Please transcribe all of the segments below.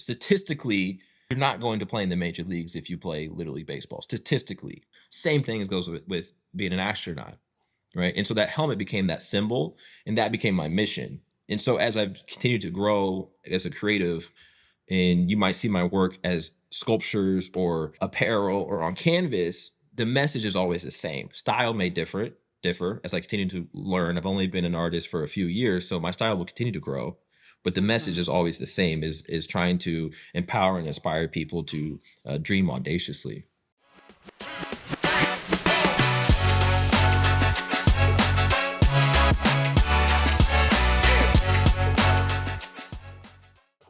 statistically, you're not going to play in the major leagues if you play Little League baseball. Statistically, same thing goes with being an astronaut, right? And so that helmet became that symbol, and that became my mission. And so as I've continued to grow as a creative, and you might see my work as sculptures or apparel or on canvas, the message is always the same. Style may differ as I continue to learn. I've only been an artist for a few years, so my style will continue to grow. But the message is always the same, is trying to empower and inspire people to dream audaciously.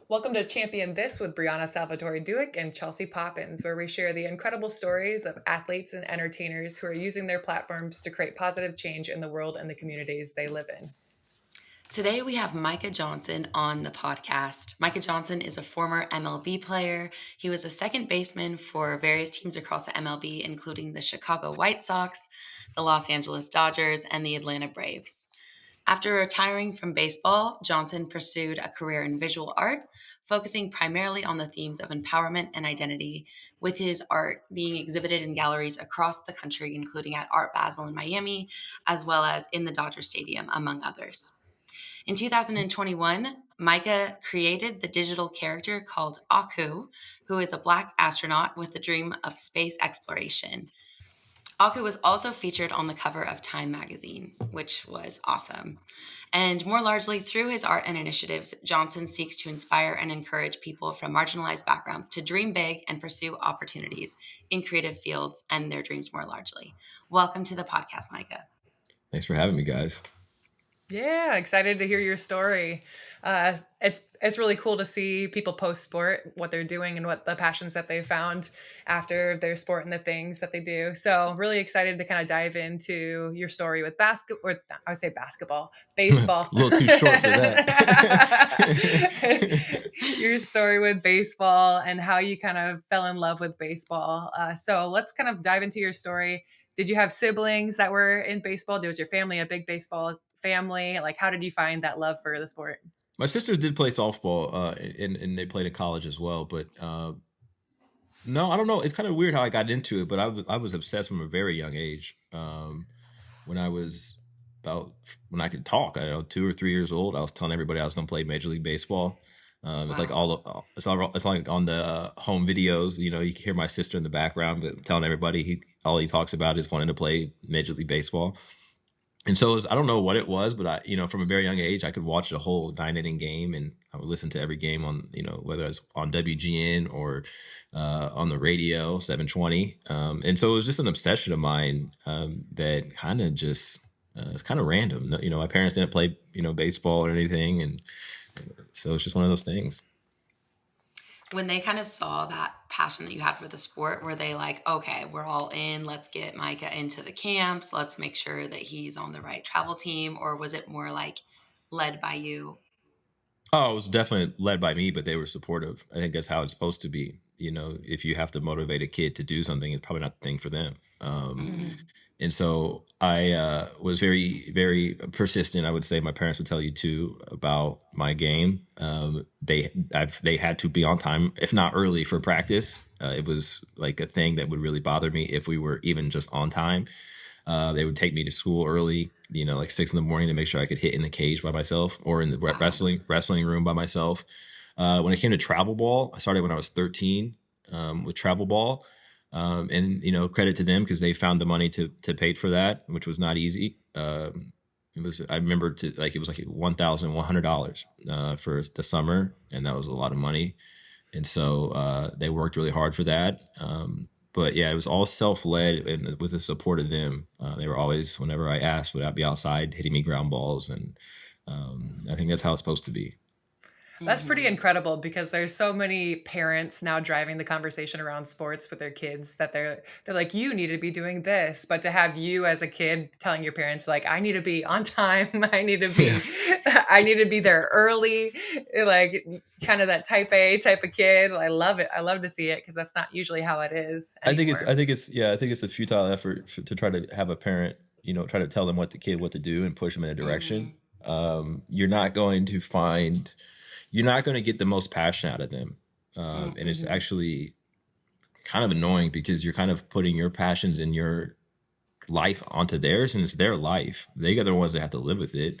Welcome to Champion This with Brianna, Salvatore, Dueck, and Chelsea Poppens, where we share the incredible stories of athletes and entertainers who are using their platforms to create positive change in the world and the communities they live in. Today we have Micah Johnson on the podcast. Micah Johnson is a former MLB player. He was a second baseman for various teams across the MLB, including the Chicago White Sox, the Los Angeles Dodgers, and the Atlanta Braves. After retiring from baseball, Johnson pursued a career in visual art, focusing primarily on the themes of empowerment and identity, with his art being exhibited in galleries across the country, including at Art Basel in Miami, as well as in the Dodger Stadium, among others. In 2021, Micah created the digital character called Aku, who is a Black astronaut with the dream of space exploration. Aku was also featured on the cover of Time magazine, which was awesome. And more largely, through his art and initiatives, Johnson seeks to inspire and encourage people from marginalized backgrounds to dream big and pursue opportunities in creative fields and their dreams more largely. Welcome to the podcast, Micah. Thanks for having me, guys. Yeah, excited to hear your story. It's really cool to see people post sport, what they're doing and what the passions that they found after their sport and the things that they do. So really excited to kind of dive into your story with baseball. A little too short for that. Your story with baseball and how you kind of fell in love with baseball. So let's kind of dive into your story. Did you have siblings that were in baseball? Was your family a big baseball family? Like, how did you find that love for the sport? My sisters did play softball, and they played in college as well. But no, I don't know. It's kind of weird how I got into it, but I was obsessed from a very young age. When I could talk, 2 or 3 years old, I was telling everybody I was going to play Major League Baseball. It's like it's like on the home videos. You can hear my sister in the background, but telling everybody all he talks about is wanting to play Major League Baseball. And so I don't know what it was, but from a very young age, I could watch the whole 9-inning game, and I would listen to every game on, whether it's on WGN or on the radio, 720. And so it was just an obsession of mine that kind of just, it's kind of random. My parents didn't play, baseball or anything. And so it's just one of those things. When they kind of saw that passion that you had for the sport, were they like, okay, we're all in, let's get Micah into the camps, let's make sure that he's on the right travel team? Or was it more like led by you? Oh, it was definitely led by me, but they were supportive. I think that's how it's supposed to be. If you have to motivate a kid to do something, it's probably not the thing for them. And so I was very, very persistent. I would say my parents would tell you too about my game. They had to be on time, if not early, for practice. It was like a thing that would really bother me if we were even just on time. They would take me to school early, like 6 a.m. to make sure I could hit in the cage by myself or in the wrestling room by myself. When it came to travel ball, I started when I was 13 with travel ball. And credit to them because they found the money to pay for that, which was not easy. I remember it was like $1,100 for the summer, and that was a lot of money. And so they worked really hard for that. But yeah, it was all self-led and with the support of them. They were always, whenever I asked, would I be outside hitting me ground balls, and I think that's how it's supposed to be. That's pretty incredible because there's so many parents now driving the conversation around sports with their kids that they're like, you need to be doing this. But to have you as a kid telling your parents, like, I need to be on time. I need to be there early. Like kind of that type A type of kid. I love it. I love to see it because that's not usually how it is anymore. I think it's a futile effort to try to have a parent, try to tell them what to do and push them in a direction. You're not going to get the most passion out of them. And it's actually kind of annoying because you're kind of putting your passions and your life onto theirs, and it's their life. They are the ones that have to live with it.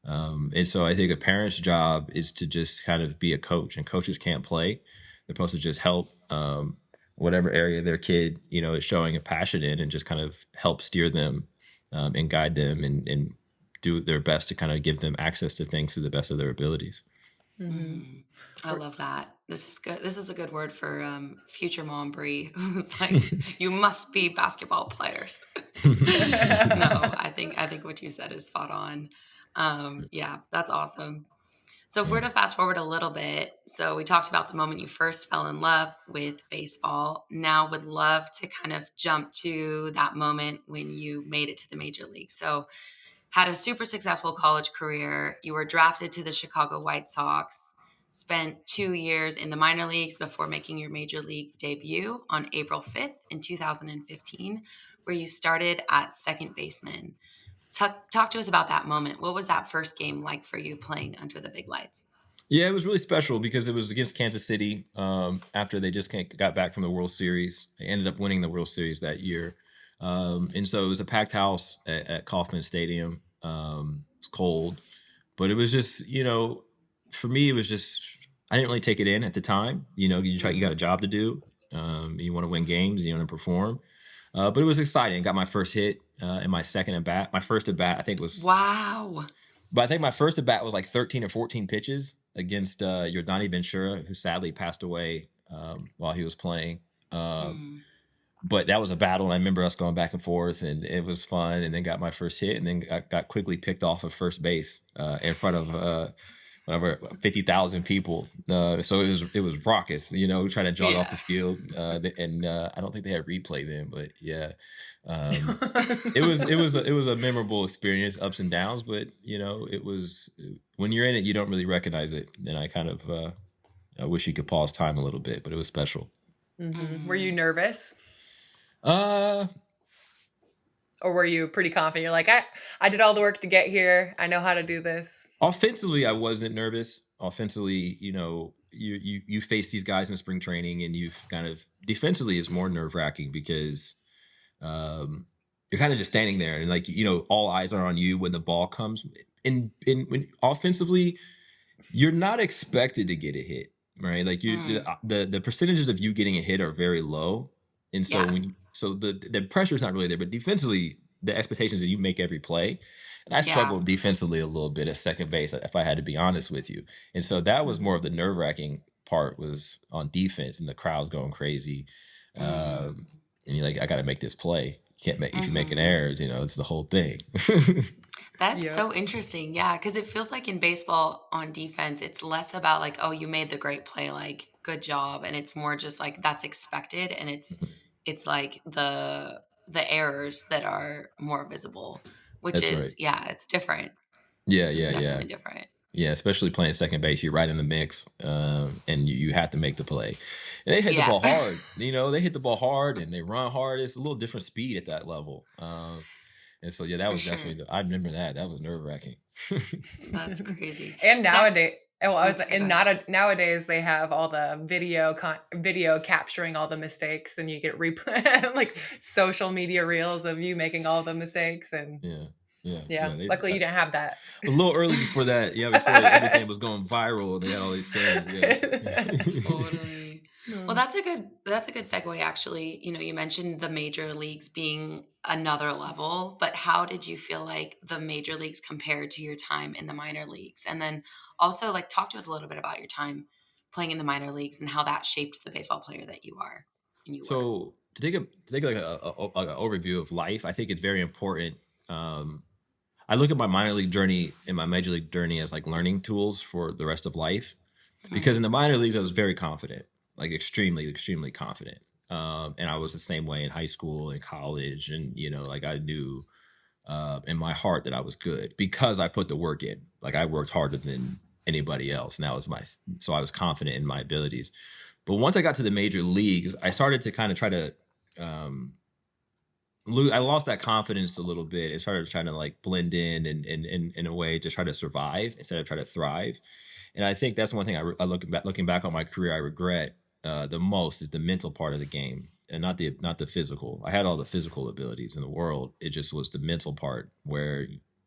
And so I think a parent's job is to just kind of be a coach, and coaches can't play. They're supposed to just help whatever area their kid, is showing a passion in, and just kind of help steer them and guide them, and do their best to kind of give them access to things to the best of their abilities. I love that. This is good. This is a good word for future mom Bree, who's like, you must be basketball players. No, I think what you said is spot on. Yeah, that's awesome. So if we're to fast forward a little bit, so we talked about the moment you first fell in love with baseball. Now would love to kind of jump to that moment when you made it to the major league. So had a super successful college career. You were drafted to the Chicago White Sox, spent 2 years in the minor leagues before making your major league debut on April 5th in 2015, where you started at second baseman. Talk to us about that moment. What was that first game like for you playing under the big lights? Yeah, it was really special because it was against Kansas City after they just got back from the World Series. They ended up winning the World Series that year. And so it was a packed house at Kauffman Stadium. It's cold, but it was just, for me, it was just, I didn't really take it in at the time. You got a job to do. You want to win games, you want to perform. But it was exciting. Got my first hit in my second at bat. My first at bat, I think was Wow. But I think my first at bat was like 13 or 14 pitches against Yordani Ventura, who sadly passed away while he was playing. But that was a battle, and I remember us going back and forth, and it was fun. And then got my first hit, and then got quickly picked off of first base in front of whatever 50,000 people. So it was raucous, trying to jog off the field. And I don't think they had replay then, but yeah, it was a memorable experience, ups and downs. But it was, when you're in it, you don't really recognize it. And I kind of I wish you could pause time a little bit, but it was special. Were you nervous? Uh, Or were you pretty confident? You're like, I did all the work to get here. I know how to do this. Offensively, I wasn't nervous. Offensively, you face these guys in spring training, and you've kind of, defensively is more nerve wracking because you're kind of just standing there, and like, all eyes are on you when the ball comes. When offensively, you're not expected to get a hit, right? Like the percentages of you getting a hit are very low, and so the pressure is not really there. But defensively, the expectations that you make every play. And I struggled defensively a little bit at second base, if I had to be honest with you. And so that was more of the nerve wracking part, was on defense, and the crowd's going crazy. And you're like, I got to make this play. You can't if you make an error, it's the whole thing. That's so interesting. Yeah. Because it feels like in baseball on defense, it's less about like, oh, you made the great play, like, good job. And it's more just like, that's expected. And it's like the errors that are more visible, which That's is, right. it's different. Yeah, It's definitely different. Yeah, especially playing second base, you're right in the mix, and you have to make the play. And they hit the ball hard. They hit the ball hard, and they run hard. It's a little different speed at that level. And so, that was definitely, I remember that. That was nerve wracking. That's crazy. And nowadays, nowadays they have all the video capturing all the mistakes, and you get replay like social media reels of you making all the mistakes. And luckily you didn't have that. A little early for that. Yeah, before everything was going viral, they had all these fans. Yeah. Totally. Well, that's a good segue, actually. You mentioned the major leagues being another level, but how did you feel like the major leagues compared to your time in the minor leagues? And then also, like, talk to us a little bit about your time playing in the minor leagues and how that shaped the baseball player that you are. So to take like an overview of life, I think it's very important. I look at my minor league journey and my major league journey as like learning tools for the rest of life, because in the minor leagues I was very confident. Like extremely, extremely confident. And I was the same way in high school and college. And, like I knew in my heart that I was good because I put the work in. Like I worked harder than anybody else. And that was so I was confident in my abilities. But once I got to the major leagues, I started to kind of try to, I lost that confidence a little bit. It started trying to like blend in a way to try to survive instead of try to thrive. And I think that's one thing I looking back on my career, I regret the most is the mental part of the game, and not the physical. I had all the physical abilities in the world. It just was the mental part where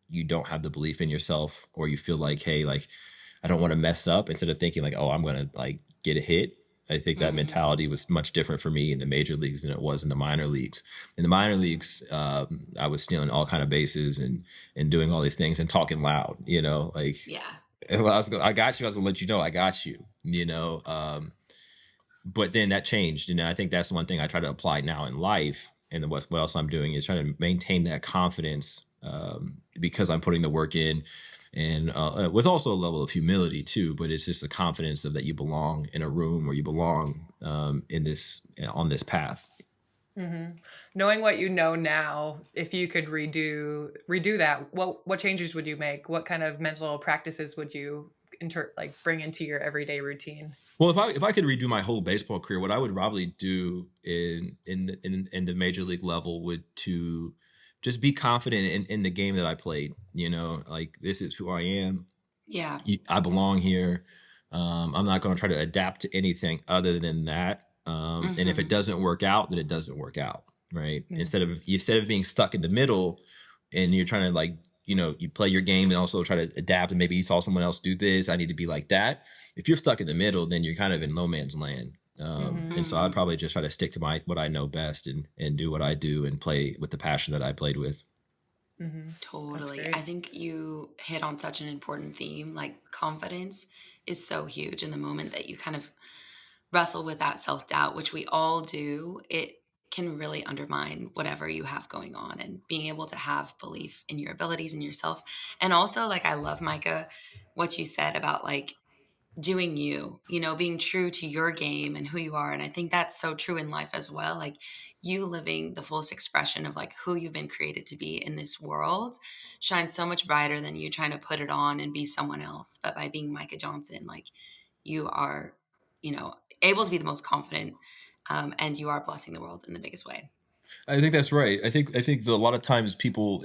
you don't have the belief in yourself, or you feel like, hey, like I don't want to mess up. Instead of thinking like, oh, I'm gonna like get a hit. I think that mentality was much different for me in the major leagues than it was in the minor leagues. In the minor leagues, I was stealing all kind of bases and doing all these things and talking loud. Like Yeah. and when I got you. I was gonna let you know I got you. But then that changed, and I think that's one thing I try to apply now in life. And what else I'm doing is trying to maintain that confidence, because I'm putting the work in, and with also a level of humility too. But it's just the confidence of that you belong in a room, or you belong in this on this path. Knowing what you know now, if you could redo that, what changes would you make? What kind of mental practices would you bring into your everyday routine? Well, if I could redo my whole baseball career, what I would probably do in the major league level would to just be confident in the game that I played. Like this is who I am. Yeah. I belong here. I'm not going to try to adapt to anything other than that. And if it doesn't work out, then it doesn't work out, right? Mm. Instead of being stuck in the middle, and you're trying to like, you play your game and also try to adapt, and maybe you saw someone else do this. I need to be like that. If you're stuck in the middle, then you're kind of in no man's land. And so I'd probably just try to stick to what I know best, and do what I do and play with the passion that I played with. That's Totally. I great. think you hit on such an important theme. Like, confidence is so huge in the moment that you kind of wrestle with that self doubt, which we all do. It can really undermine whatever you have going on, and being able to have belief in your abilities and yourself. And also, like, I love, Micah, what you said about like doing being true to your game and who you are. And I think that's so true in life as well. Like, you living the fullest expression of like who you've been created to be in this world shines so much brighter than you trying to put it on and be someone else. But by being Micah Johnson, like, you are, able to be the most confident, and you are blessing the world in the biggest way. I think that's right. I think that a lot of times people,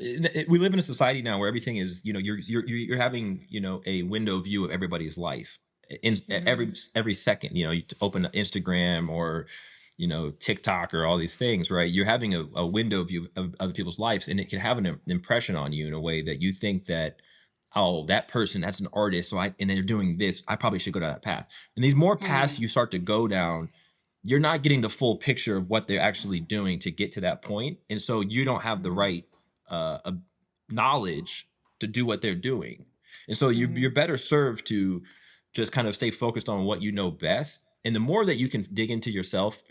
we live in a society now where everything is, you're having, a window view of everybody's life in every second. You open Instagram or TikTok or all these things, right? You're having a window view of other people's lives, and it can have an impression on you in a way that you think that, oh, that person, that's an artist, and they're doing this, I probably should go down that path. And these more paths you start to go down, you're not getting the full picture of what they're actually doing to get to that point. And so you don't have the right knowledge to do what they're doing. And so you're better served to just kind of stay focused on what you know best. And the more that you can dig into yourself,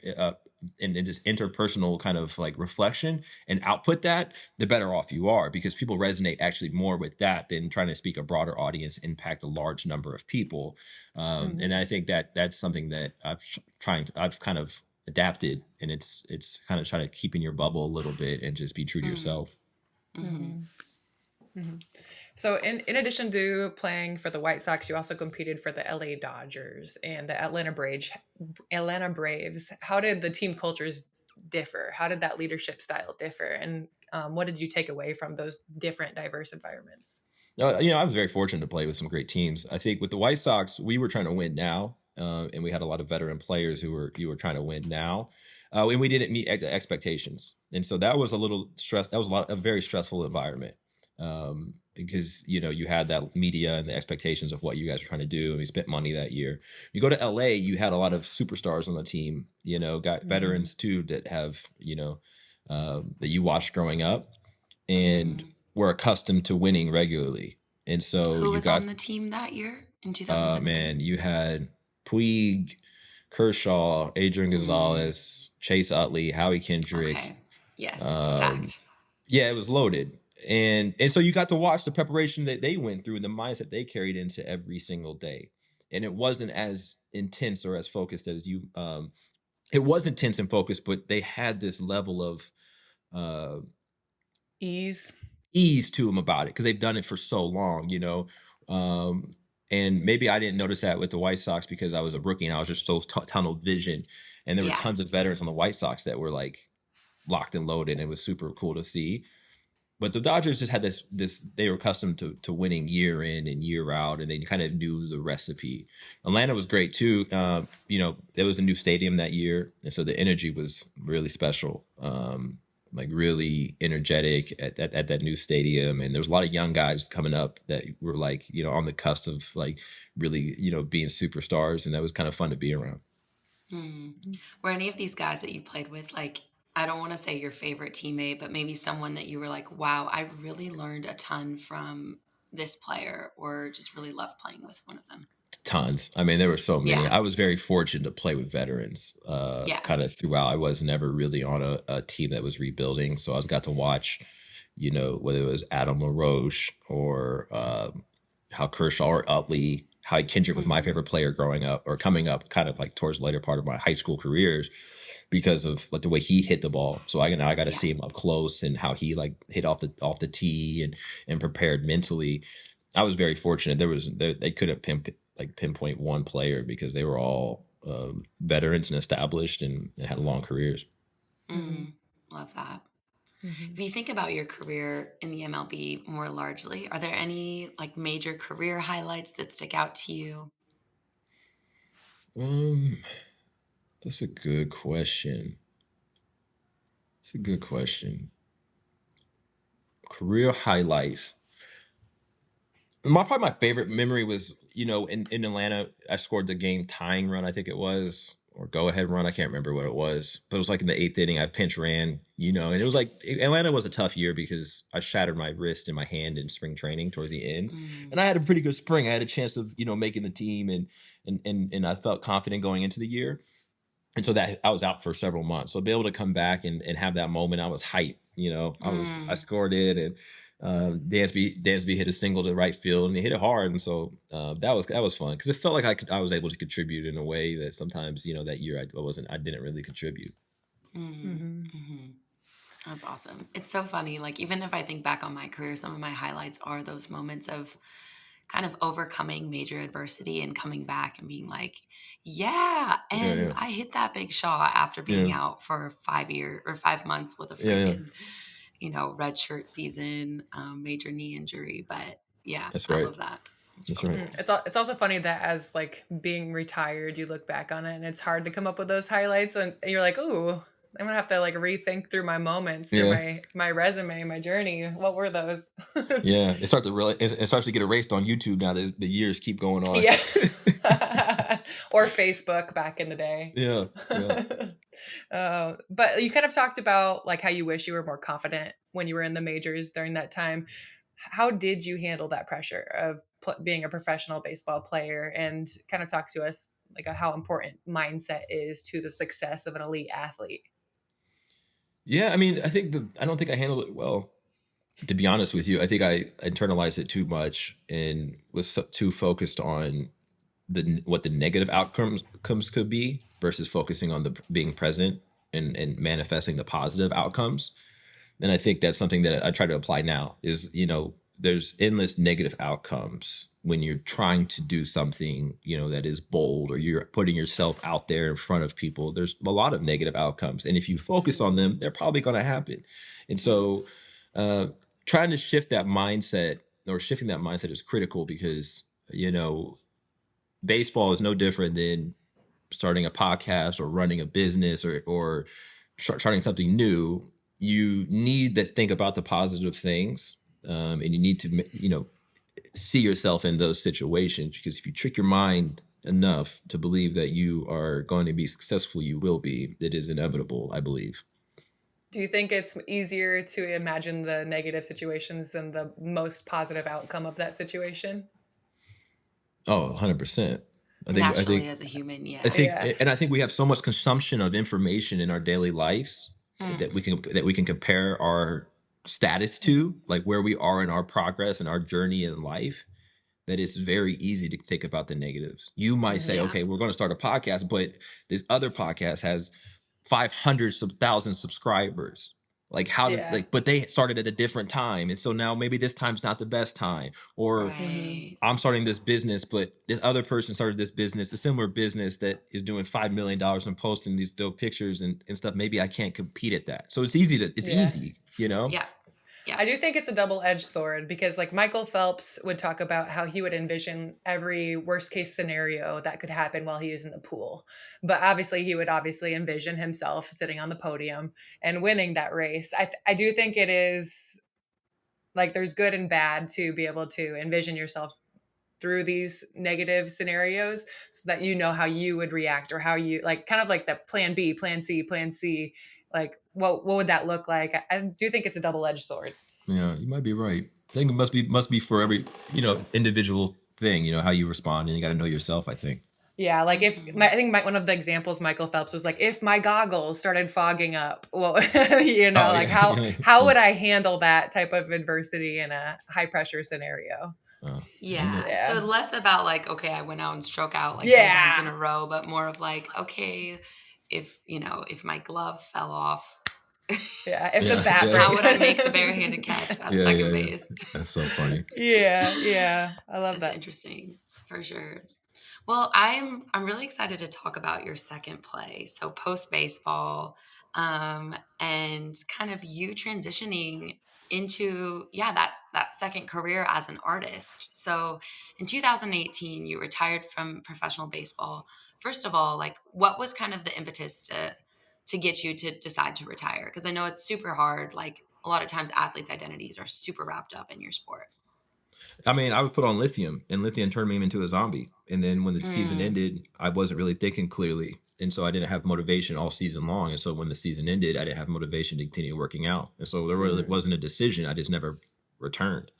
in this interpersonal kind of like reflection and output that, the better off you are, because people resonate actually more with that than trying to speak a broader audience, impact a large number of people. And I think that that's something that I've kind of adapted, and it's kind of trying to keep in your bubble a little bit and just be true to yourself. So, in addition to playing for the White Sox, you also competed for the LA Dodgers and the Atlanta Braves. Atlanta Braves. How did the team cultures differ? How did that leadership style differ? And what did you take away from those different, diverse environments? I was very fortunate to play with some great teams. I think with the White Sox, we were trying to win now, and we had a lot of veteran players who were trying to win now, and we didn't meet expectations, and so that was a little stress. That was a very stressful environment, because you had that media and the expectations of what you guys were trying to do, and we spent money that year. You go to LA, you had a lot of superstars on the team. Got veterans too that have that you watched growing up, and were accustomed to winning regularly. And so Who you was on got, the team that year in 2017? man, you had Puig, Kershaw, Adrian Gonzalez, Chase Utley, Howie Kendrick. Okay. Yes. Stacked. Yeah, it was loaded. And so you got to watch the preparation that they went through and the mindset they carried into every single day. And it wasn't as intense or as focused as you, it was intense and focused, but they had this level of Ease. ease to them about it because they've done it for so long. And maybe I didn't notice that with the White Sox because I was a rookie and I was just so tunnel vision. And there were Yeah. tons of veterans on the White Sox that were like locked and loaded. And it was super cool to see. but the Dodgers just had this they were accustomed to winning year in and year out, and they kind of knew the recipe. Atlanta was great too. There was a new stadium that year, and so the energy was really special. Like really energetic at that new stadium, and there was a lot of young guys coming up that were like on the cusp of like really being superstars, and that was kind of fun to be around. Were any of these guys that you played with, like, I don't want to say your favorite teammate, but maybe someone that you were like, wow, I really learned a ton from this player, or just really loved playing with one of them? Tons. I mean, there were so many. Yeah. I was very fortunate to play with veterans Yeah. kind of throughout. I was never really on a team that was rebuilding. So I got to watch, whether it was Adam LaRoche or how Kershaw or Utley, how Kendrick was my favorite player growing up or coming up kind of like towards the later part of my high school careers because of like the way he hit the ball. So I got to see him up close and how he like hit off the tee and prepared mentally. I was very fortunate. They couldn't pinpoint one player because they were all veterans and established and had long careers. Love that. If you think about your career in the MLB more largely, are there any like major career highlights that stick out to you? That's a good question. Career highlights. Probably my favorite memory was, in Atlanta, I scored the game tying run, I think it was, or go ahead run. I can't remember what it was, but it was like in the 8th inning, I pinch ran, and it was like Atlanta was a tough year because I shattered my wrist and my hand in spring training towards the end, and I had a pretty good spring. I had a chance of making the team, and I felt confident going into the year. And so that I was out for several months. So to be able to come back and have that moment, I was hyped. I scored it, and Dansby hit a single to right field, and he hit it hard. And so that was fun because it felt like I was able to contribute in a way that sometimes that year I didn't really contribute. That's awesome. It's so funny. Like, even if I think back on my career, some of my highlights are those moments of kind of overcoming major adversity and coming back and being like, and I hit that big shot after being out for 5 years or 5 months with a freaking, red shirt season, major knee injury. But That's right. I love that. That's right. It's also funny that as like being retired, you look back on it and it's hard to come up with those highlights, and you're like, ooh, I'm gonna have to like rethink through my moments, through my resume, my journey. What were those? It starts to get erased on YouTube now. The years keep going on. Or Facebook back in the day. But you kind of talked about like how you wish you were more confident when you were in the majors during that time. How did you handle that pressure of being a professional baseball player, and kind of talk to us like how important mindset is to the success of an elite athlete? Yeah, I mean, I don't think I handled it well. To be honest with you, I think I internalized it too much and was too focused on what the negative outcomes could be versus focusing on the being present and manifesting the positive outcomes. And I think that's something that I try to apply now is, there's endless negative outcomes when you're trying to do something, that is bold, or you're putting yourself out there in front of people. There's a lot of negative outcomes. And if you focus on them, they're probably going to happen. And so trying to shifting that mindset is critical because, baseball is no different than starting a podcast or running a business or starting something new. You need to think about the positive things, and you need to see yourself in those situations, because if you trick your mind enough to believe that you are going to be successful, you will be. It is inevitable, I believe. Do you think it's easier to imagine the negative situations than the most positive outcome of that situation? Oh, 100%. Naturally, as a human, and I think we have so much consumption of information in our daily lives that we can compare our status to, like where we are in our progress and our journey in life, that it's very easy to think about the negatives. You might say, okay, we're going to start a podcast, but this other podcast has 500,000 subscribers. Like but they started at a different time. And so now maybe this time's not the best time. Or I'm starting this business, but this other person started this business, a similar business that is doing $5 million and posting these dope pictures and stuff. Maybe I can't compete at that. So it's easy. Yeah. Yeah. I do think it's a double-edged sword because like Michael Phelps would talk about how he would envision every worst case scenario that could happen while he was in the pool. But obviously he would obviously envision himself sitting on the podium and winning that race. I do think it is like there's good and bad to be able to envision yourself through these negative scenarios so that you know how you would react or how you like kind of like the plan B, plan C, plan C. Like what would that look like? I do think it's a double-edged sword. Yeah, you might be right. I think it must be for every individual thing. How you respond, and you got to know yourself. I think. Yeah, like if Mhm. I think one of the examples Michael Phelps was like, if my goggles started fogging up, well, Oh like yeah, how yeah, how yeah. would I handle that type of adversity in a high pressure scenario? You know, Yeah. So Yeah. less about like, okay, I went out and struck out like 3 times in Yeah. a row, but more of like, okay, if my glove fell off, Yeah. If the yeah, bat yeah, how break. would I make the barehanded catch at yeah, yeah, second yeah. base? That's so funny. Yeah, yeah. I love That's that. interesting for sure. Well, I'm really excited to talk about your second play. So post baseball, and kind of you transitioning into that second career as an artist. So in 2018, you retired from professional baseball. First of all, like what was kind of the impetus to get you to decide to retire? Because I know it's super hard. Like a lot of times, athletes' identities are super wrapped up in your sport. I mean, I would put on lithium, and lithium turned me into a zombie. And then when the season Mm, ended, I wasn't really thinking clearly, and so I didn't have motivation all season long. And so when the season ended, I didn't have motivation to continue working out. And so there really Mhm. wasn't a decision. I just never returned.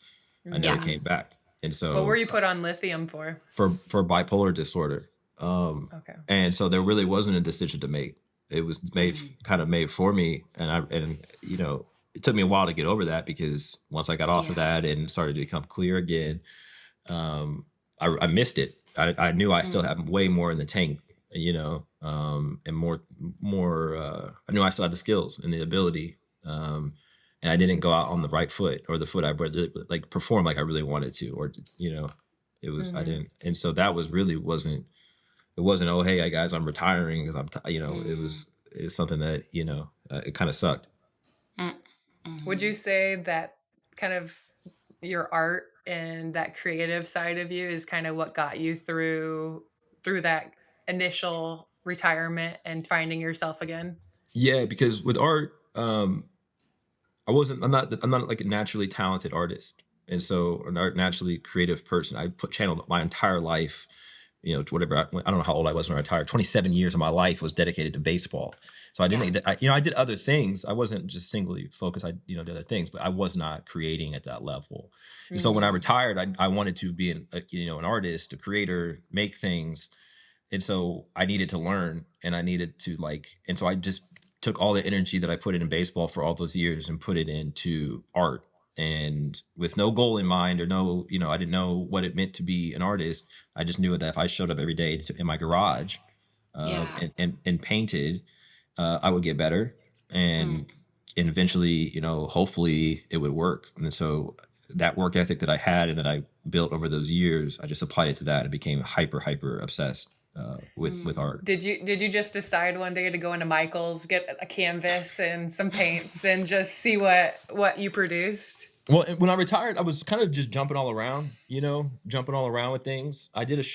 I never yeah. Mhm. came back. And What were so you put on lithium for? for bipolar disorder. Okay. And so there really wasn't a decision to make. It was made Mm, kind of made for me, and it took me a while to get over that because once I got off of yeah. that and started to become clear again, I missed it. I knew I still Mm, had way more in the tank, and more. I knew I still had the skills and the ability, and I didn't go out on the right foot or the foot I really, like perform like I really wanted to, or it was I Mhm. didn't, and so that was really wasn't it wasn't oh hey guys I'm retiring because it mm, was something that it kind of sucked. mm, Would you mhm. say that kind of your art and that creative side of you is kind of what got you through that initial retirement and finding yourself again? Yeah, because with art, I'm not like a naturally talented artist, and so or not naturally creative person. I put channeled my entire life, to whatever. I don't know how old I was when I retired. 27 years of my life was dedicated to baseball. So I Yeah. didn't, I did other things. I wasn't just singly focused. I did other things, but I was not creating at that level. And so when I Mhm. retired, I wanted to be an artist, a creator, make things, and so I needed to learn, and I needed to and so I just took all the energy that I put in baseball for all those years and put it into art. And with no goal in mind or no, I didn't know what it meant to be an artist. I just knew that if I showed up every day in my garage, Yeah. and painted, I would get better, Mm, and eventually, hopefully it would work. And so that work ethic that I had and that I built over those years, I just applied it to that and became hyper obsessed with mm. art. Did you just decide one day to go into Michael's, get a canvas and some paints and just see what you produced? Well, when I retired, I was kind of just jumping all around, jumping all around with things. I did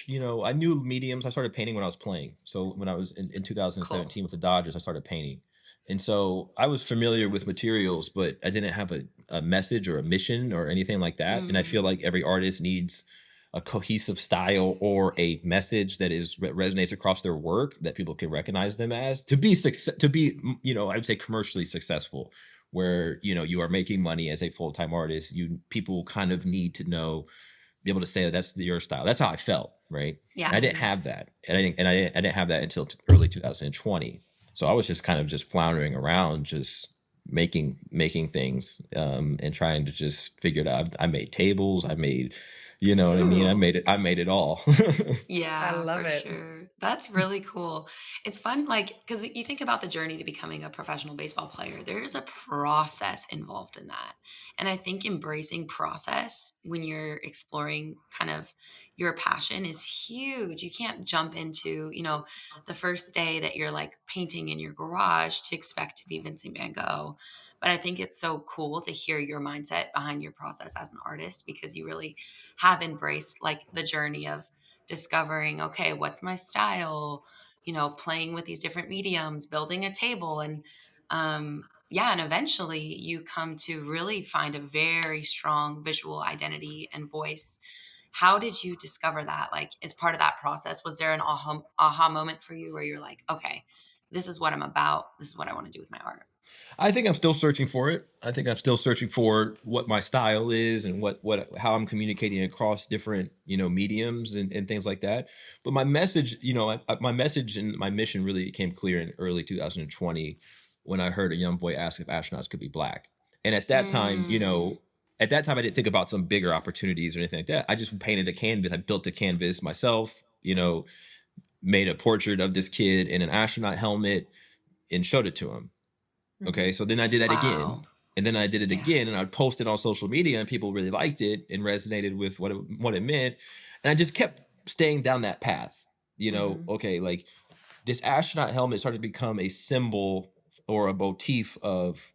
I knew mediums. I started painting when I was playing. So when I was in Cool. 2017 with the Dodgers, I started painting. And so I was familiar with materials, but I didn't have a message or a mission or anything like that. And I feel Mm, like every artist needs a cohesive style or a message that resonates across their work that people can recognize them as to be, I would say commercially successful, where you are making money as a full-time artist. People kind of need to know, be able to say that's your style. That's how I felt, right? yeah. And I didn't Mhm. have that, and I didn't have that until early 2020. So I was just kind of just floundering around, just making things, and trying to just figure it out. I made tables, I made, you know what I mean, Cool. I made it all. I Yeah, love for it. sure. That's really cool. It's fun, like, because you think about the journey to becoming a professional baseball player, there's a process involved in that. And I think embracing process when you're exploring kind of your passion is huge. You can't jump into, the first day that you're like painting in your garage to expect to be Vincent Van Gogh. But I think it's so cool to hear your mindset behind your process as an artist, because you really have embraced like the journey of discovering, okay, what's my style, playing with these different mediums, building a table, and yeah, and eventually you come to really find a very strong visual identity and voice. How did you discover that? Like, as part of that process, was there an aha moment for you where you're like, okay, this is what I'm about. This is what I want to do with my art? I think I'm still searching for it. I think I'm still searching for what my style is and how I'm communicating across different, mediums and things like that. But my message, my message and my mission really became clear in early 2020 when I heard a young boy ask if astronauts could be black. And Mm, at that time I didn't think about some bigger opportunities or anything like that. I just painted a canvas. I built a canvas myself, made a portrait of this kid in an astronaut helmet and showed it to him. Okay, so then I did that again, wow. and then I did it Yeah. again, and I'd post it on social media, and people really liked it and resonated with what it meant, and I just kept staying down that path. Hmm. Okay, like this astronaut helmet started to become a symbol or a motif of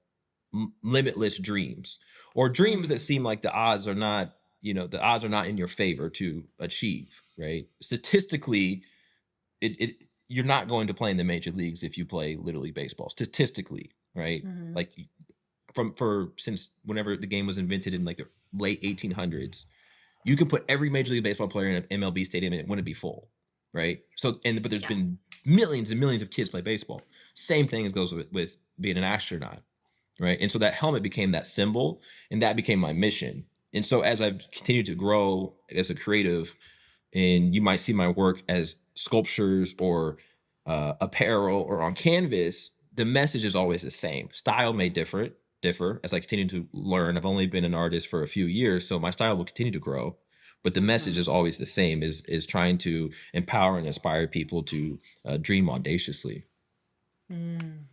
limitless dreams, or dreams that Mm, seem like the odds are not in your favor to achieve. Right, statistically, it you're not going to play in the major leagues if you play Little League baseball. Statistically, right? Hmm. Like for since whenever the game was invented in like the late 1800s, you can put every major league baseball player in an MLB stadium and it wouldn't be full, right? But there's yeah. been millions and millions of kids play baseball. Same thing as goes with being an astronaut, right? And so that helmet became that symbol, and that became my mission. And so as I've continued to grow as a creative, and you might see my work as sculptures or apparel or on canvas, the message is always the same. Style may differ as I continue to learn. I've only been an artist for a few years, so my style will continue to grow, but the message is Mhm. always the same: is trying to empower and inspire people to dream audaciously. Mm,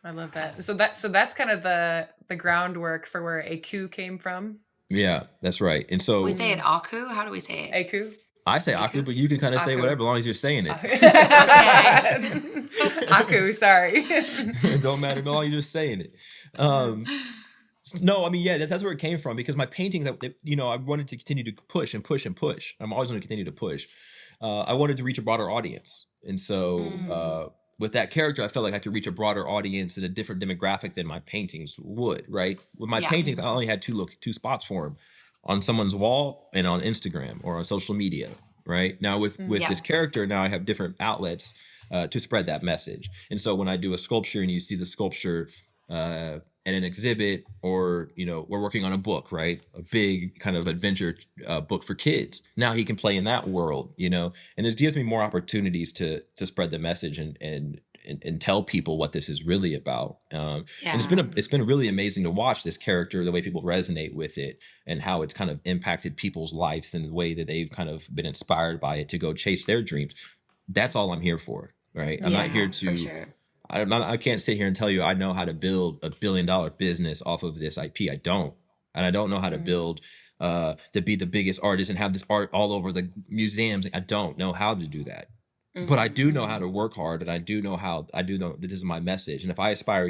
I love that. That's, So that's kind of the groundwork for where AQ came from. Yeah, that's right. And we so say it Mm. aku. How do we say it? AQ. I say Aku, Aku? but you can kind of say Aku. whatever as long as you're saying it. Okay. Aku, sorry. It don't matter as long as you're just saying it. Um, No, I mean, yeah, that's where it came from because my paintings, I wanted to continue to push and push and push. I'm always going to continue to push. I wanted to reach a broader audience. And so Mm, with that character, I felt like I could reach a broader audience and a different demographic than my paintings would, right? With my yeah. paintings, I Mhm. only had two spots for them, on someone's wall and on Instagram or on social media, right? Now with Mm. Yeah. this character, now I have different outlets to spread that message. And so when I do a sculpture and you see the sculpture at an exhibit, or we're working on a book, right, a big kind of adventure book for kids, now he can play in that world, and it gives me more opportunities to spread the message and tell people what this is really about. And Yeah. it's been really amazing to watch this character, the way people resonate with it, and how it's kind of impacted people's lives and the way that they've kind of been inspired by it to go chase their dreams. That's all I'm here for, right? I'm not here Yeah, for to sure. I can't sit here and tell you I know how to build $1 billion business off of this IP. I don't, and I don't know how to Mm. build to be the biggest artist and have this art all over the museums. I don't know how to do that, but I Hmm. do know how Hmm. to work hard, and I do know that this is my message. And if I inspire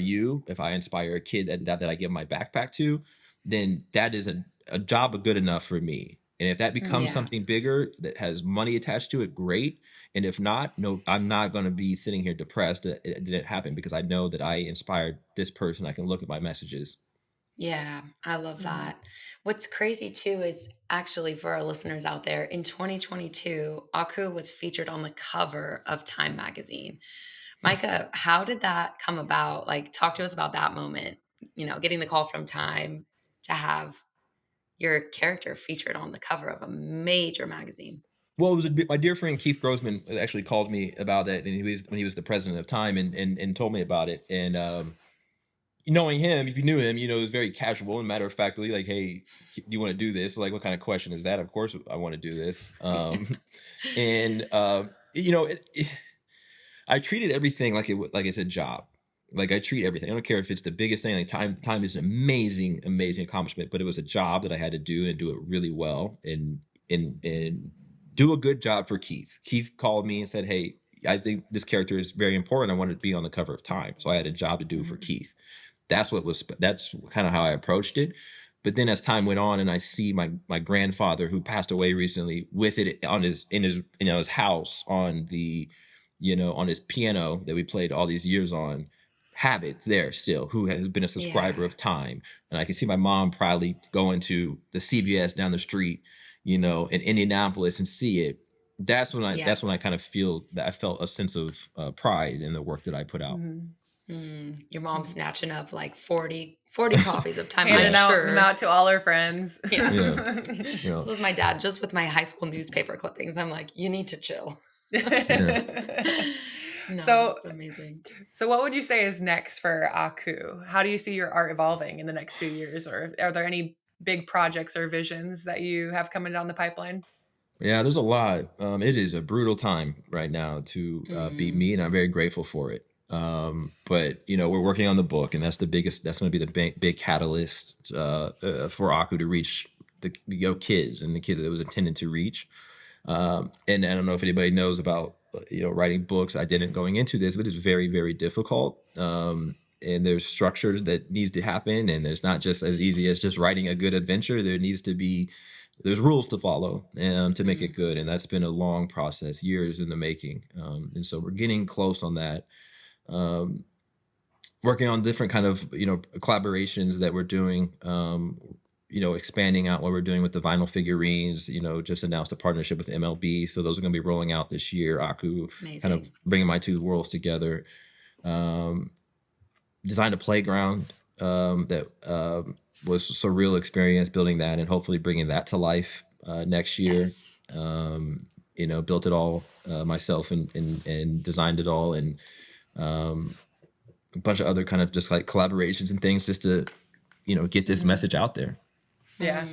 a kid that I give my backpack to, then that is a job good enough for me. And if that becomes Mm. Yeah. something bigger that has money attached to it, great. And if not, no, I'm not going to be sitting here depressed that it didn't happen, because I know that I inspired this person. I can look at my messages. Yeah, I love Mm. that. What's crazy too is, actually, for our listeners out there, in 2022, Aku was featured on the cover of Time magazine. Micah, how did that come about? Like, talk to us about that moment, getting the call from Time to have your character featured on the cover of a major magazine. Well, it was my dear friend Keith Grossman actually called me about it, and when he was the president of Time, and told me about it. And knowing him, if you knew him, it was very casual and matter of factly, like, "Hey, do you want to do this?" Like, what kind of question is that? Of course, I want to do this. And I treated everything like it's a job. Like, I treat everything. I don't care if it's the biggest thing. Like, time is an amazing, amazing accomplishment, but it was a job that I had to do and do it really well, and do a good job for Keith. Keith called me and said, "Hey, I think this character is very important. I wanted to be on the cover of Time." So I had a job to do for Mhm. Keith. that's kind of how I approached it. But then as time went on and I see my grandfather who passed away recently with it on his house on the, on his piano that we played all these years on, have it there still, who has been a subscriber Yeah. of time. And I can see my mom proudly going to the CVS down the street, in Indianapolis and see it. That's when Yeah. I kind of feel that I felt a sense of pride in the work that I put out. Your mom snatching up like 40 copies of time. Handing I'm them sure. out to all her friends. Yeah. Yeah. This was my dad just with my high school newspaper clippings. I'm like, you need to chill. No, So it's amazing. So what would you say is next for Aku? How do you see your art evolving in the next few years? Or are there any big projects or visions that you have coming down the pipeline? Yeah, there's a lot. It is a brutal time right now to be me, and I'm very grateful for it. But we're working on the book, and that's going to be the big catalyst for Aku to reach the kids and the kids that it was intended to reach. And I don't know if anybody knows about writing books. I didn't going into this, but it's very, very difficult. And there's structure that needs to happen, and it's not just as easy as just writing a good adventure. There's rules to follow to make it good, and that's been a long process, years in the making. And so we're getting close on that. Working on different kind of collaborations that we're doing. Expanding out what we're doing with the vinyl figurines. Just announced a partnership with MLB, so those are going to be rolling out this year. Aku, Amazing. kind of bringing my two worlds together. Designed a playground that was a surreal experience, building that and hopefully bringing that to life next year. Yes. Built it all myself and designed it all, and a bunch of other kind of just like collaborations and things just to get this message out there. Yeah.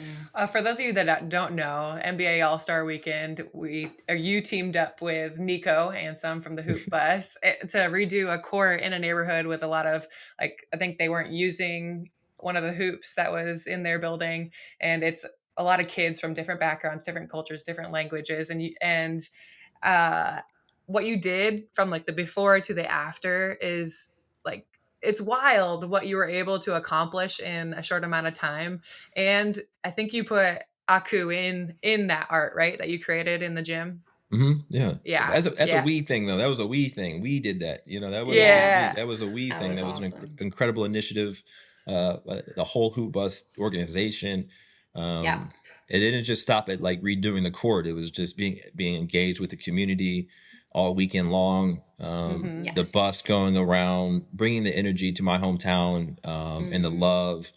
For those of you that don't know, NBA All-Star Weekend, you teamed up with Nico Handsome from the Hoop Bus to redo a court in a neighborhood with a lot of, I think they weren't using one of the hoops that was in their building. And it's a lot of kids from different backgrounds, different cultures, different languages. And what you did from like the before to the after is like, it's wild what you were able to accomplish in a short amount of time. And I think you put Aku in that art, right? That you created in the gym. Yeah. Yeah. That's a we thing though. That was a we thing. We did that. That was Yeah. that was a we That thing. was That was an awesome. incredible initiative. The whole Hoop Bus organization. Yeah. It didn't just stop at like redoing the court. It was just being engaged with the community all weekend long. The Yes. bus going around, bringing the energy to my hometown, and the love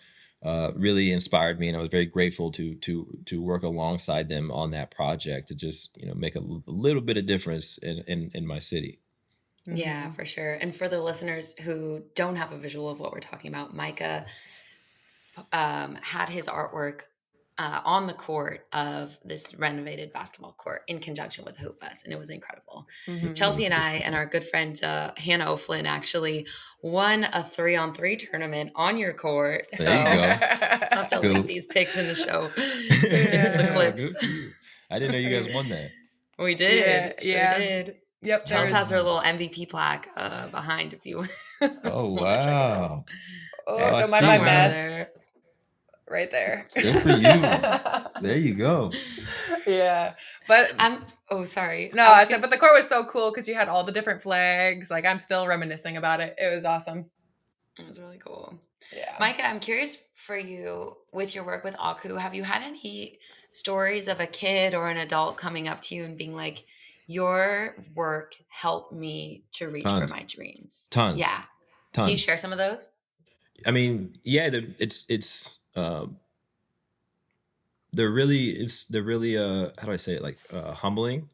really inspired me, and I was very grateful to work alongside them on that project to just make a little bit of difference in my city. Yeah, for sure. And for the listeners who don't have a visual of what we're talking about, Micah had his artwork on the court of this renovated basketball court in conjunction with Hoop Bus, and it was incredible. Chelsea and I and our good friend Hannah O'Flynn actually won a 3-on-3 tournament on your court. So There you go. I'll have to Cool. link these pics in the show into the clips. Good for you. I didn't know you guys won that. We did. Yeah. Sure did. Yep. Chelsea has her little MVP plaque behind if you Oh wanna check it out. wow. Oh, I don't mind see my one. mess. There. Right there. Good for you. There you go. Yeah. But Sorry. no, I said, but the court was so cool because you had all the different flags. Like I'm still reminiscing about it. It was awesome. It was really cool. Yeah. Micah, I'm curious for you with your work with Aku. Have you had any stories of a kid or an adult coming up to you and being like, your work helped me to reach Tons. for my dreams? Tons. Yeah. Can you Tons. share some of those? I mean, yeah, they're really how do I say it, like humbling,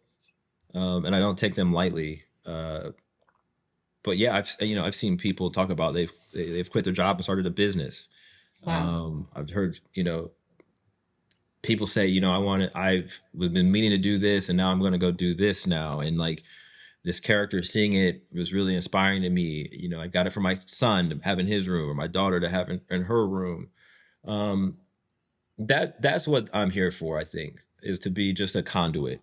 and I don't take them lightly. But yeah, I've seen people talk about they've quit their job and started a business. Wow. I've heard people say I've been meaning to do this and now I'm going to go do this now, and like this character seeing it was really inspiring to me. I got it for my son to have in his room, or my daughter to have in her room. That's what I'm here for, I think, is to be just a conduit.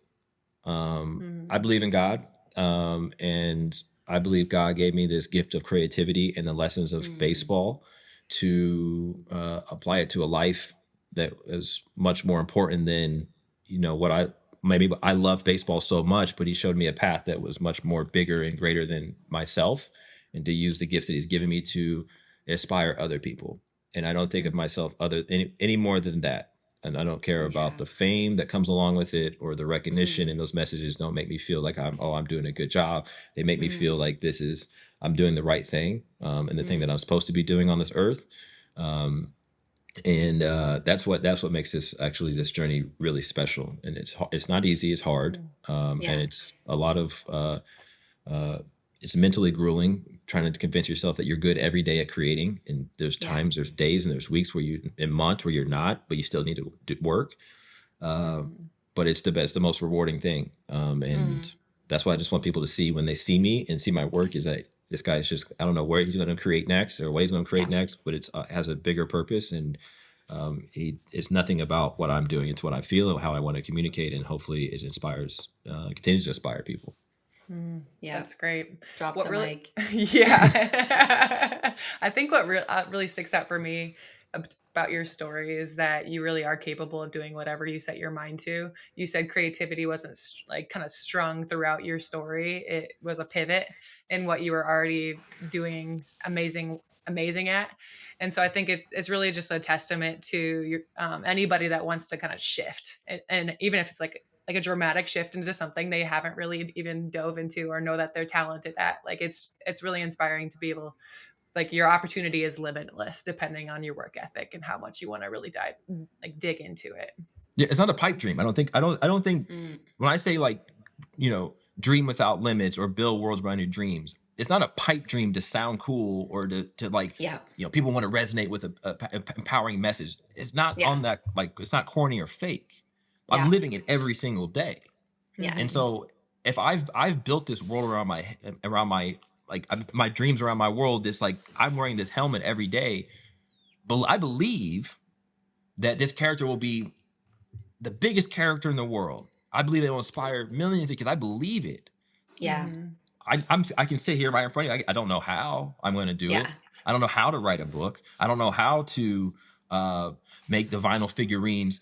I believe in God, and I believe God gave me this gift of creativity and the lessons of baseball. to apply it to a life that is much more important than, what I love baseball so much, but he showed me a path that was much more bigger and greater than myself, and to use the gift that he's given me to inspire other people. And I don't think of myself any more than that. And I don't care about the fame that comes along with it or the recognition. And those messages don't make me feel like I'm doing a good job. They make me feel like I'm doing the right thing, and the thing that I'm supposed to be doing on this earth. And that's what makes this journey really special. And it's not easy. It's hard. And it's a lot of it's mentally grueling trying to convince yourself that you're good every day at creating. And there's times, there's days, and there's weeks in months where you're not, but you still need to do work. But it's the most rewarding thing. And that's why I just want people to see, when they see me and see my work, is that this guy is just, I don't know where he's going to create next or what he's going to create next, but it's has a bigger purpose. And it's nothing about what I'm doing. It's what I feel and how I want to communicate. And hopefully it continues to inspire people. Yeah, that's great. Drop the mic. Yeah. I think what really sticks out for me about your story is that you really are capable of doing whatever you set your mind to. You said creativity wasn't like kind of strung throughout your story. It was a pivot in what you were already doing amazing at. And so I think it's really just a testament to your, anybody that wants to kind of shift. And even if it's like a dramatic shift into something they haven't really even dove into or know that they're talented at. Like it's really inspiring to be able, like, your opportunity is limitless depending on your work ethic and how much you want to really dig into it. Yeah, it's not a pipe dream. I don't think when I say, like, dream without limits or build worlds around your dreams, it's not a pipe dream to sound cool or to like, people want to resonate with a empowering message. It's not on that, like, it's not corny or fake. I'm living it every single day. Yes. And so if I've built this world around my dreams around my world, this, like, I'm wearing this helmet every day, but I believe that this character will be the biggest character in the world. I believe it will inspire millions because I believe it. Yeah. I can sit here right in front of you. I don't know how I'm going to do it. I don't know how to write a book. I don't know how to make the vinyl figurines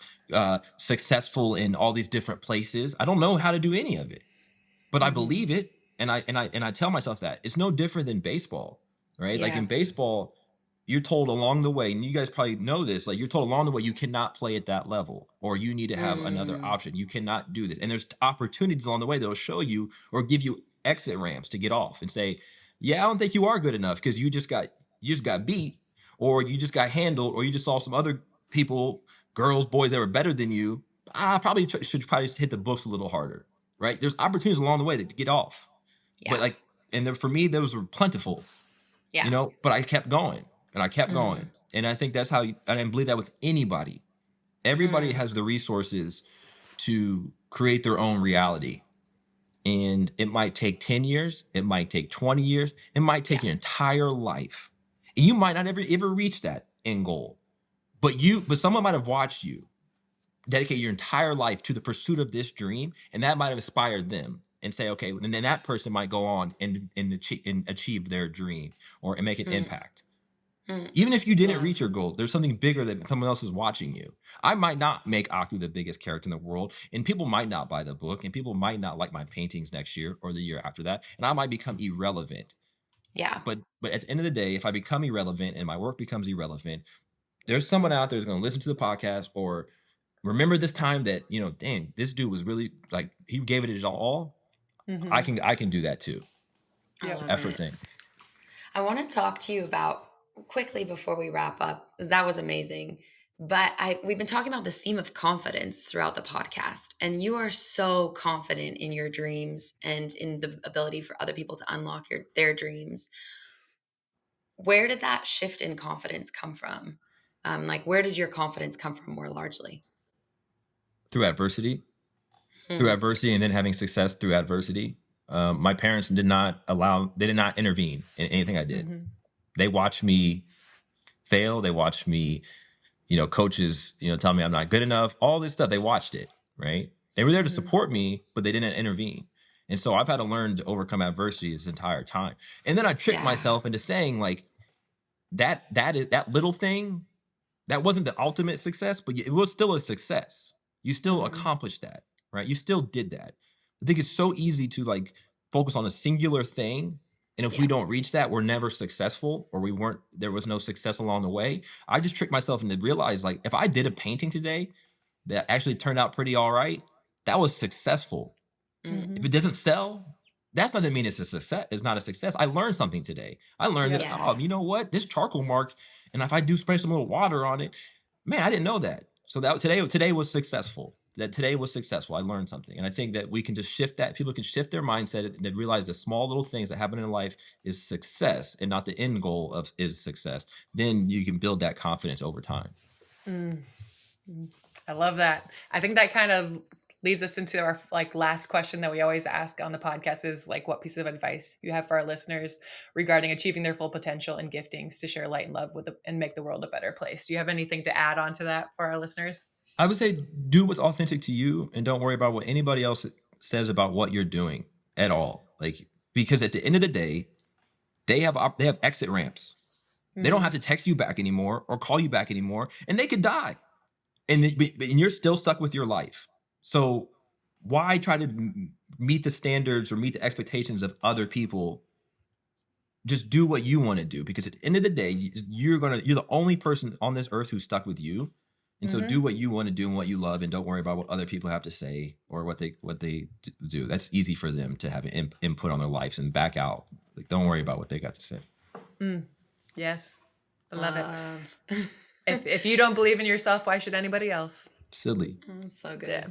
successful in all these different places. I don't know how to do any of it, but I believe it, and I tell myself that. It's no different than baseball, right? Like, in baseball, you're told along the way, and you guys probably know this, like, you're told along the way, you cannot play at that level, or you need to have another option. You cannot do this. And there's opportunities along the way that will show you or give you exit ramps to get off and say, yeah, I don't think you are good enough because you just got beat, or you just got handled, or you just saw some other people, girls, boys that were better than you. I should just hit the books a little harder, right? There's opportunities along the way to get off. But, like, for me, those were plentiful, but I kept going. And I kept going. And I think that's how I didn't believe that with anybody. Everybody has the resources to create their own reality. And it might take 10 years. It might take 20 years. It might take your entire life. And you might not ever reach that end goal. But someone might have watched you dedicate your entire life to the pursuit of this dream. And that might have inspired them and say, okay, and then that person might go on and achieve their dream and make an impact. Even if you didn't reach your goal, there's something bigger that someone else is watching you. I might not make Aku the biggest character in the world, and people might not buy the book, and people might not like my paintings next year or the year after that, and I might become irrelevant. Yeah. But at the end of the day, if I become irrelevant and my work becomes irrelevant, there's someone out there who's going to listen to the podcast or remember this time that, dang, this dude was really, like, he gave it his all. I can do that too. It's an effort thing. I want to talk to you about, quickly before we wrap up, because that was amazing. But we've been talking about this theme of confidence throughout the podcast, and you are so confident in your dreams and in the ability for other people to unlock their dreams. Where did that shift in confidence come from? Where does your confidence come from more largely? Through adversity. Through adversity, and then having success through adversity. My parents did not intervene in anything I did. They watched me fail. They watched me, coaches, tell me I'm not good enough, all this stuff. They watched it, right? They were there to support me, but they didn't intervene. And so I've had to learn to overcome adversity this entire time. And then I tricked myself into saying, like, that little thing, that wasn't the ultimate success, but it was still a success. You still accomplished that, right? You still did that. I think it's so easy to like focus on a singular thing. And if we don't reach that, we're never successful, or there was no success along the way. I just tricked myself into realize, like, if I did a painting today that actually turned out pretty all right, that was successful. If it doesn't sell, that's not to mean it's a success. It's not a success. I learned something today. I learned that, you know what? This charcoal mark, and if I do spray some little water on it, man, I didn't know that. So that today was successful. That today was successful. I learned something. And I think that we can just shift that. People can shift their mindset and realize the small little things that happen in life is success and not the end goal of is success. Then you can build that confidence over time. I love that. I think that kind of leads us into our like last question that we always ask on the podcast is like, what piece of advice you have for our listeners regarding achieving their full potential and giftings to share light and love and make the world a better place. Do you have anything to add on to that for our listeners? I would say do what's authentic to you and don't worry about what anybody else says about what you're doing at all. Like, because at the end of the day, they have exit ramps. They don't have to text you back anymore or call you back anymore, and they could die. And you're still stuck with your life. So why try to meet the standards or meet the expectations of other people? Just do what you want to do, because at the end of the day, you're the only person on this earth who's stuck with you. And so do what you want to do and what you love, and don't worry about what other people have to say or what they do. That's easy for them to have an input on their lives and back out. Like, don't worry about what they got to say. Yes. I love it. If you don't believe in yourself, why should anybody else? Silly. So good. Yeah.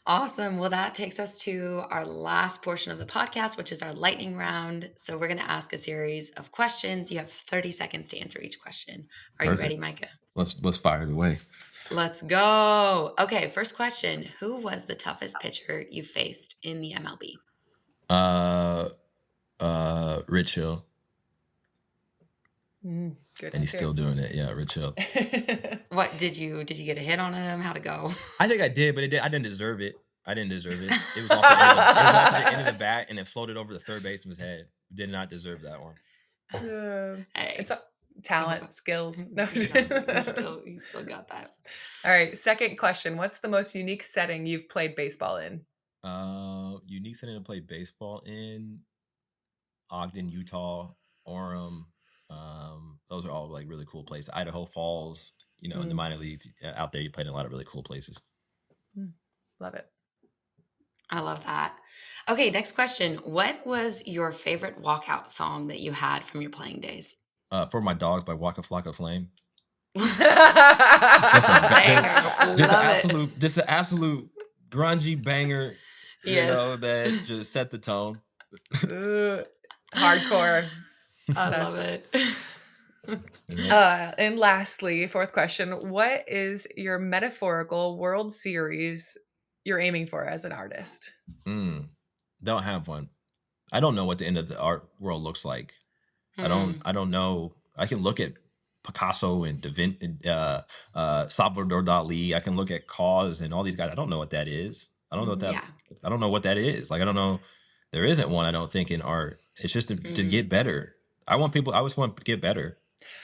Awesome. Well, that takes us to our last portion of the podcast, which is our lightning round. So we're going to ask a series of questions. You have 30 seconds to answer each question. Are you ready, Micah? Let's fire it away. Let's go. Okay, first question. Who was the toughest pitcher you faced in the MLB? Rich Hill. Good. And he's still doing it. Yeah, Rich Hill. What did you get a hit on him? How'd it go? I think I did, but I didn't deserve it. It was off the end of the bat, and it floated over the third baseman's head. Did not deserve that one. Hey. It's talent, skills. No. He still got that. All right. Second question. What's the most unique setting you've played baseball in? Unique setting to play baseball in: Ogden, Utah, Orem. Those are all like really cool places. Idaho Falls, in the minor leagues out there, you played in a lot of really cool places. Love it. I love that. Okay, next question. What was your favorite walkout song that you had from your playing days? For My Dogs by Waka Flocka Flame. Just an absolute grungy banger. Yes. That just set the tone. Hardcore. I love it. And lastly, fourth question, what is your metaphorical World Series you're aiming for as an artist? Don't have one. I don't know what the end of the art world looks like. I don't know. I can look at Picasso and Salvatore Dali. I can look at KAWS and all these guys. I don't know what that is. I don't know what that is. Like, I don't know. There isn't one, I don't think, in art. It's just to get better. I always want to get better.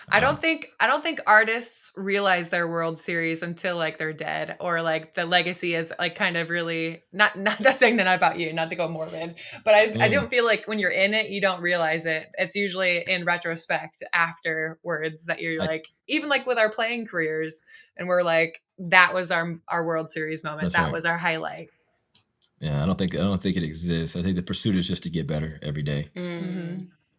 I don't think artists realize their World Series until like they're dead, or like the legacy is like kind of really not saying that about you, not to go morbid, but I don't feel like when you're in it, you don't realize it. It's usually in retrospect afterwards that you're like, even like with our playing careers, and we're like, that was our World Series moment. That was our highlight. Yeah, I don't think it exists. I think the pursuit is just to get better every day.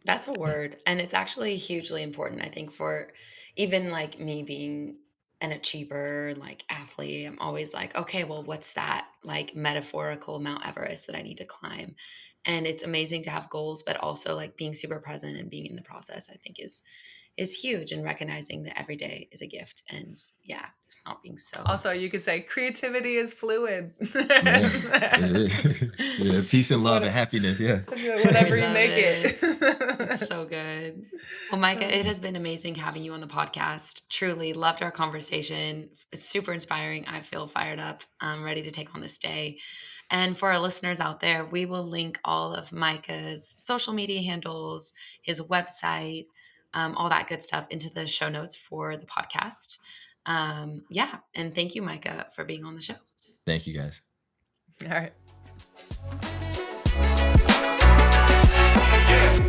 That's a word. And it's actually hugely important, I think, for even like me being an achiever, like athlete. I'm always like, okay, well, what's that like metaphorical Mount Everest that I need to climb? And it's amazing to have goals, but also like being super present and being in the process, I think is huge, and recognizing that every day is a gift. And it's not being so. Also, you could say creativity is fluid. Peace and love and happiness. Yeah. Whatever you make it. It's so good. Well, Micah, it has been amazing having you on the podcast. Truly loved our conversation. It's super inspiring. I feel fired up. I'm ready to take on this day. And for our listeners out there, we will link all of Micah's social media handles, his website, all that good stuff into the show notes for the podcast. Yeah. And thank you, Micah, for being on the show. Thank you, guys. All right. Yeah.